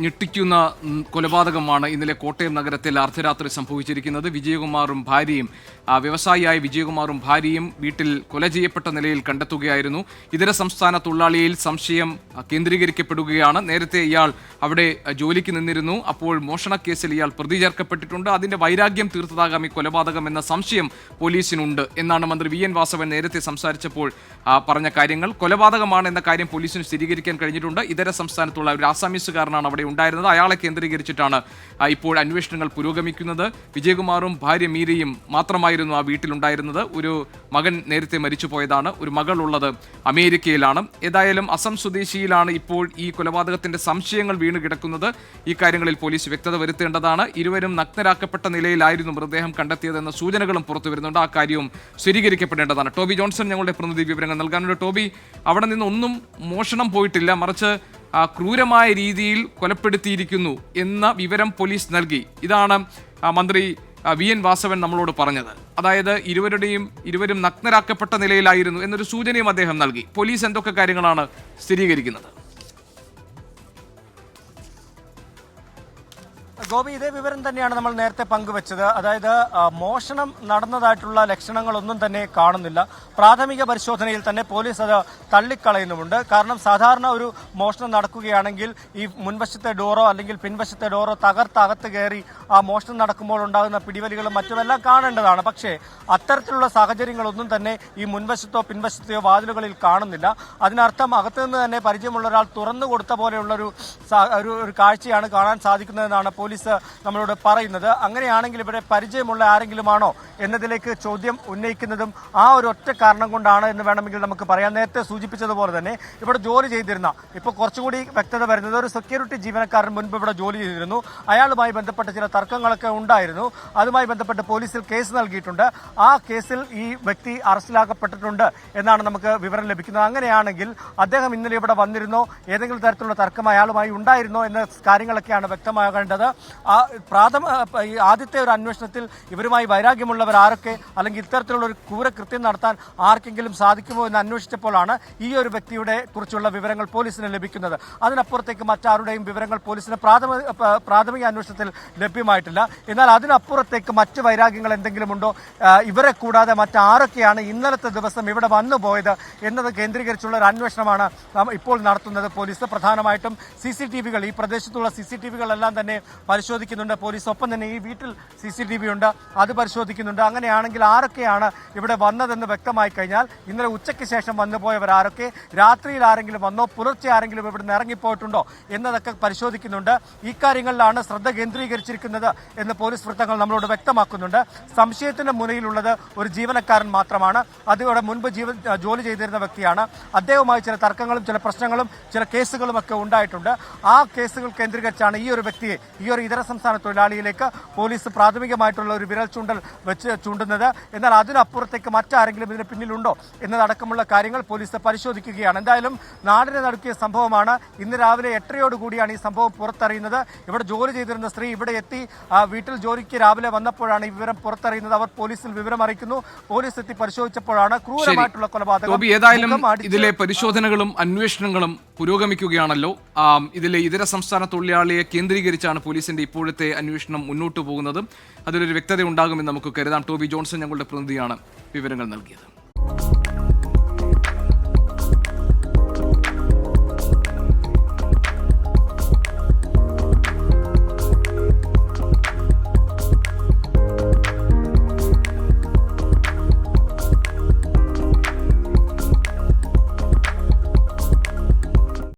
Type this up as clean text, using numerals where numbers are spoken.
ഞെട്ടിക്കുന്ന കൊലപാതകമാണ് ഇന്നലെ കോട്ടയം നഗരത്തിൽ അർദ്ധരാത്രി സംഭവിച്ചിരിക്കുന്നത്. വിജയകുമാറും ഭാര്യയും വ്യവസായിയായ വിജയകുമാറും ഭാര്യയും വീട്ടിൽ കൊല ചെയ്യപ്പെട്ട നിലയിൽ കണ്ടെത്തുകയായിരുന്നു. ഇതര സംസ്ഥാന തൊഴിലാളിയിൽ സംശയം കേന്ദ്രീകരിക്കപ്പെടുകയാണ്. നേരത്തെ ഇയാൾ അവിടെ ജോലിക്ക് നിന്നിരുന്നു. അപ്പോൾ മോഷണക്കേസിൽ ഇയാൾ പ്രതി ചേർക്കപ്പെട്ടിട്ടുണ്ട്. അതിന്റെ വൈരാഗ്യം തീർത്തതാകാം ഈ കൊലപാതകം എന്ന സംശയം പോലീസിനുണ്ട് എന്നാണ് മന്ത്രി വി എൻ വാസവൻ നേരത്തെ സംസാരിച്ചപ്പോൾ പറഞ്ഞ കാര്യങ്ങൾ. കൊലപാതകമാണ് എന്ന കാര്യം പോലീസിന് സ്ഥിരീകരിക്കാൻ കഴിഞ്ഞിട്ടുണ്ട്. ഇതര സംസ്ഥാനത്തുള്ള ഒരു ആസാമീസുകാരനാണ് അവിടെ ഉണ്ടായിരുന്നത്. അയാളെ കേന്ദ്രീകരിച്ചിട്ടാണ് ഇപ്പോൾ അന്വേഷണങ്ങൾ പുരോഗമിക്കുന്നത്. വിജയകുമാറും ഭാര്യ മീരയും മാത്രമായിരുന്നു ആ വീട്ടിലുണ്ടായിരുന്നത്. ഒരു മകൻ നേരത്തെ മരിച്ചുപോയതാണ്. ഒരു മകളുള്ളത് അമേരിക്കയിലാണ്. ഏതായാലും അസം സ്വദേശിയിലാണ് ഇപ്പോൾ ഈ കൊലപാതകത്തിന്റെ സംശയങ്ങൾ വീണ് കിടക്കുന്നത്. ഈ കാര്യങ്ങളിൽ പോലീസ് വ്യക്തത വരുത്തേണ്ടതാണ്. ഇരുവരും നഗ്നരാക്കപ്പെട്ട നിലയിലായിരുന്നു മൃതദേഹം കണ്ടെത്തിയതെന്ന സൂചനകളും പുറത്തു വരുന്നുണ്ട്. ആ കാര്യവും സ്ഥിരീകരിക്കപ്പെടേണ്ടതാണ്. ടോബി ജോൺസൺ ഞങ്ങളുടെ പ്രതിനിധി വിവരങ്ങൾ നൽകാനുണ്ട്. ടോബി, അവിടെ നിന്നൊന്നും മോഷണം പോയിട്ടില്ല, മറിച്ച് ക്രൂരമായ രീതിയിൽ കൊലപ്പെടുത്തിയിരിക്കുന്നു എന്ന വിവരം പോലീസ് നൽകി. ഇതാണ് മന്ത്രി വി എൻ വാസവൻ നമ്മളോട് പറഞ്ഞത്. അതായത് ഇരുവരും നഗ്നരാക്കപ്പെട്ട നിലയിലായിരുന്നു എന്നൊരു സൂചനയും അദ്ദേഹം നൽകി. പോലീസ് എന്തൊക്കെ കാര്യങ്ങളാണ് സ്ഥിരീകരിക്കുന്നത്? ഗോപി, ഇതേ വിവരം തന്നെയാണ് നമ്മൾ നേരത്തെ പങ്കുവച്ചത്. അതായത് മോഷണം നടന്നതായിട്ടുള്ള ലക്ഷണങ്ങളൊന്നും തന്നെ കാണുന്നില്ല. പ്രാഥമിക പരിശോധനയിൽ തന്നെ പോലീസ് അത് തള്ളിക്കളയുന്നുമുണ്ട്. കാരണം സാധാരണ ഒരു മോഷണം നടക്കുകയാണെങ്കിൽ ഈ മുൻവശത്തെ ഡോറോ അല്ലെങ്കിൽ പിൻവശത്തെ ഡോറോ തകർത്തകത്ത് കയറി ആ മോഷണം നടക്കുമ്പോൾ ഉണ്ടാകുന്ന പിടിവലികളും മറ്റുമെല്ലാം കാണേണ്ടതാണ്. പക്ഷേ അത്തരത്തിലുള്ള സാഹചര്യങ്ങളൊന്നും തന്നെ ഈ മുൻവശത്തോ പിൻവശത്തെയോ വാതിലുകളിൽ കാണുന്നില്ല. അതിനർത്ഥം അകത്തുനിന്ന് തന്നെ പരിചയമുള്ള ഒരാൾ തുറന്നു കൊടുത്ത പോലെയുള്ളൊരു കാഴ്ചയാണ് കാണാൻ സാധിക്കുന്നതെന്നാണ് പോലീസ് നമ്മളോട് പറയുന്നത്. അങ്ങനെയാണെങ്കിൽ ഇവിടെ പരിചയമുള്ള ആരെങ്കിലുമാണോ എന്നതിലേക്ക് ചോദ്യം ഉന്നയിക്കുന്നതും ആ ഒരു ഒറ്റ കാരണം കൊണ്ടാണ് എന്ന് വേണമെങ്കിൽ നമുക്ക് പറയാം. നേരത്തെ സൂചിപ്പിച്ചതുപോലെ തന്നെ ഇവിടെ ജോലി ചെയ്തിരുന്ന, ഇപ്പോൾ കുറച്ചുകൂടി വ്യക്തത വരുന്നത്, ഒരു സെക്യൂരിറ്റി ജീവനക്കാരൻ മുൻപ് ഇവിടെ ജോലി ചെയ്തിരുന്നു. അയാളുമായി ബന്ധപ്പെട്ട ചില തർക്കങ്ങളൊക്കെ ഉണ്ടായിരുന്നു. അതുമായി ബന്ധപ്പെട്ട് പോലീസിൽ കേസ് നൽകിയിട്ടുണ്ട്. ആ കേസിൽ ഈ വ്യക്തി അറസ്റ്റിലാക്കപ്പെട്ടിട്ടുണ്ട് എന്നാണ് നമുക്ക് വിവരം ലഭിക്കുന്നത്. അങ്ങനെയാണെങ്കിൽ അദ്ദേഹം ഇന്നലെ ഇവിടെ വന്നിരുന്നോ, ഏതെങ്കിലും തരത്തിലുള്ള തർക്കം അയാളുമായി ഉണ്ടായിരുന്നോ എന്ന കാര്യങ്ങളൊക്കെയാണ് വ്യക്തമാകേണ്ടത്. ആദ്യത്തെ ഒരു അന്വേഷണത്തിൽ ഇവരുമായി വൈരാഗ്യമുള്ളവർ ആരൊക്കെ, അല്ലെങ്കിൽ ഇത്തരത്തിലുള്ള ഒരു ക്രൂരകൃത്യം നടത്താൻ ആർക്കെങ്കിലും സാധിക്കുമോ എന്ന് അന്വേഷിച്ചപ്പോഴാണ് ഈ ഒരു വ്യക്തിയുടെ കുറിച്ചുള്ള വിവരങ്ങൾ പോലീസിന് ലഭിക്കുന്നത്. അതിനപ്പുറത്തേക്ക് മറ്റാരുടെയും വിവരങ്ങൾ പോലീസിന് പ്രാഥമിക അന്വേഷണത്തിൽ ലഭ്യമായിട്ടില്ല. എന്നാൽ അതിനപ്പുറത്തേക്ക് മറ്റ് വൈരാഗ്യങ്ങൾ എന്തെങ്കിലും ഉണ്ടോ, ഇവരെ കൂടാതെ മറ്റാരൊക്കെയാണ് ഇന്നലത്തെ ദിവസം ഇവിടെ വന്നുപോയത് എന്നത് കേന്ദ്രീകരിച്ചുള്ള ഒരു അന്വേഷണമാണ് ഇപ്പോൾ നടത്തുന്നത് പോലീസ്. പ്രധാനമായിട്ടും CCTV-കൾ, ഈ പ്രദേശത്തുള്ള CCTV-കളെല്ലാം തന്നെ പരിശോധിക്കുന്നുണ്ട് പോലീസ്. ഒപ്പം തന്നെ ഈ വീട്ടിൽ CCTV ഉണ്ട്, അത് പരിശോധിക്കുന്നുണ്ട്. അങ്ങനെയാണെങ്കിൽ ആരൊക്കെയാണ് ഇവിടെ വന്നതെന്ന് വ്യക്തമായി കഴിഞ്ഞാൽ ഇന്നലെ ഉച്ചയ്ക്ക് ശേഷം വന്നുപോയവർ ആരൊക്കെ, രാത്രിയിൽ ആരെങ്കിലും വന്നോ, പുലർച്ചെ ആരെങ്കിലും ഇവിടെ നിന്ന് ഇറങ്ങിപ്പോയിട്ടുണ്ടോ എന്നതൊക്കെ പരിശോധിക്കുന്നുണ്ട്. ഈ കാര്യങ്ങളിലാണ് ശ്രദ്ധ കേന്ദ്രീകരിച്ചിരിക്കുന്നത് എന്ന് പോലീസ് വൃത്തങ്ങൾ നമ്മളോട് വ്യക്തമാക്കുന്നുണ്ട്. സംശയത്തിന്റെ മുനയിലുള്ളത് ഒരു ജീവനക്കാരൻ മാത്രമാണ്. അതിവിടെ മുൻപ് ജോലി ചെയ്തിരുന്ന വ്യക്തിയാണ്. അദ്ദേഹവുമായി ചില തർക്കങ്ങളും ചില പ്രശ്നങ്ങളും ചില കേസുകളും ഒക്കെ ഉണ്ടായിട്ടുണ്ട്. ആ കേസുകൾ കേന്ദ്രീകരിച്ചാണ് ഈ ഒരു വ്യക്തിയെ, ഈ ഒരു ഇതര സംസ്ഥാന തൊഴിലാളിയിലേക്ക് പോലീസ് പ്രാഥമികമായിട്ടുള്ള ഒരു വിരൽ ചൂണ്ടൽ വെച്ച് ചൂണ്ടുന്നത്. എന്നാൽ അതിനപ്പുറത്തേക്ക് മറ്റാരെങ്കിലും ഇതിന് പിന്നിലുണ്ടോ എന്നതടക്കമുള്ള കാര്യങ്ങൾ പോലീസ് പരിശോധിക്കുകയാണ്. എന്തായാലും നാടിനെ നടുക്കിയ സംഭവമാണ്. ഇന്ന് രാവിലെ 8:30 ഈ സംഭവം പുറത്തറിയുന്നത്. ഇവിടെ ജോലി ചെയ്തിരുന്ന സ്ത്രീ ഇവിടെ എത്തി വീട്ടിൽ ജോലിക്ക് രാവിലെ വന്നപ്പോഴാണ് ഈ വിവരം പുറത്തറിയുന്നത്. അവർ പോലീസിൽ വിവരം അറിയിക്കുന്നു. പോലീസ് എത്തി പരിശോധിച്ചപ്പോഴാണ് ക്രൂരമായിട്ടുള്ള കൊലപാതകം. ഏതായാലും ഇതിലെ പരിശോധനകളും അന്വേഷണങ്ങളും പുരോഗമിക്കുകയാണല്ലോ. ഇതിലെ ഇതര സംസ്ഥാന തൊഴിലാളിയെ കേന്ദ്രീകരിച്ചാണ് പോലീസിന്റെ ഇപ്പോഴത്തെ അന്വേഷണം മുന്നോട്ട് പോകുന്നത്. അതിലൊരു വ്യക്തത ഉണ്ടാകുമെന്ന് നമുക്ക് കരുതാം. ടോബി ജോൺസൺ ഞങ്ങളുടെ പ്രതിനിധിയാണ് വിവരങ്ങൾ നൽകിയത്.